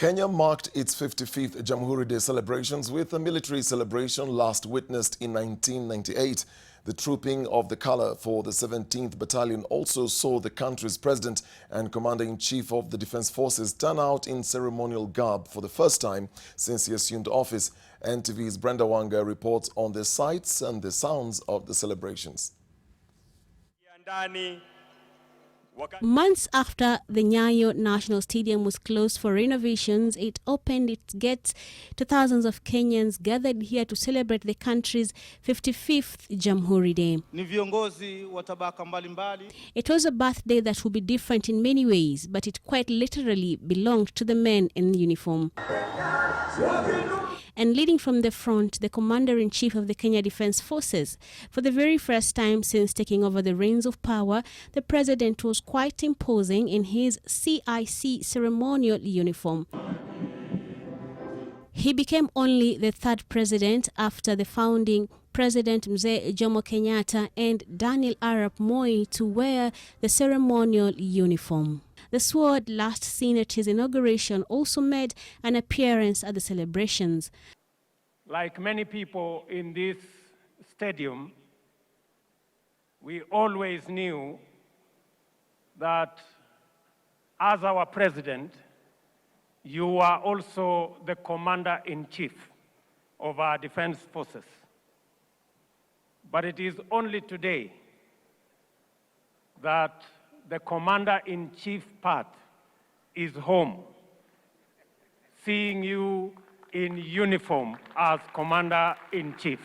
Kenya marked its 55th Jamhuri Day celebrations with a military celebration last witnessed in 1998. The trooping of the color for the 17th Battalion also saw the country's president and commander-in-chief of the Defense Forces turn out in ceremonial garb for the first time since he assumed office. NTV's Brenda Wanga reports on the sights and the sounds of the celebrations. Months after the Nyayo National Stadium was closed for renovations, it opened its gates to thousands of Kenyans gathered here to celebrate the country's 55th Jamhuri Day. It was a birthday that would be different in many ways, but it quite literally belonged to the men in uniform. And leading from the front, the commander-in-chief of the Kenya Defense Forces. For the very first time since taking over the reins of power, the president was quite imposing in his CIC ceremonial uniform. He became only the third president after the founding President Mzee Jomo Kenyatta and Daniel Arap Moi to wear the ceremonial uniform. The sword, last seen at his inauguration, also made an appearance at the celebrations. Like many people in this stadium, we always knew that as our president, you are also the commander-in-chief of our defense forces. But it is only today that the commander-in-chief part is home, seeing you in uniform as commander-in-chief.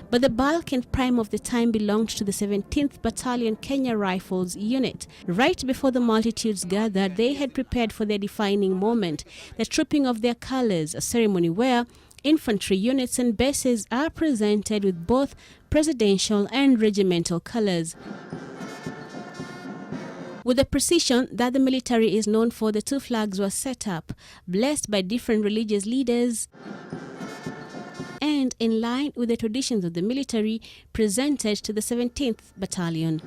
But the bulk and prime of the time belonged to the 17th Battalion Kenya Rifles unit. Right before the multitudes gathered, they had prepared for their defining moment, the trooping of their colors, a ceremony where infantry units and bases are presented with both presidential and regimental colors. With the precision that the military is known for, the two flags were set up, blessed by different religious leaders, and in line with the traditions of the military, presented to the 17th Battalion.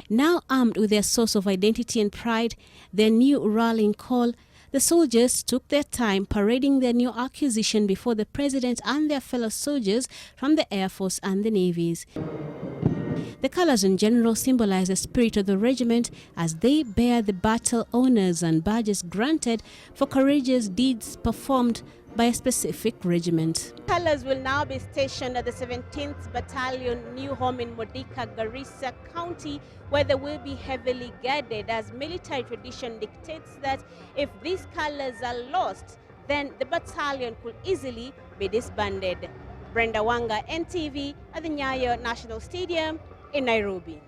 Now armed with their source of identity and pride, their new rallying call, the soldiers took their time parading their new acquisition before the president and their fellow soldiers from the Air Force and the Navies. The colors in general symbolize the spirit of the regiment as they bear the battle honors and badges granted for courageous deeds performed by a specific regiment. Colors will now be stationed at the 17th Battalion new home in Modika, Garissa County, where they will be heavily guarded, as military tradition dictates that if these colors are lost, then the battalion could easily be disbanded. Brenda Wanga, NTV, at the Nyayo National Stadium in Nairobi.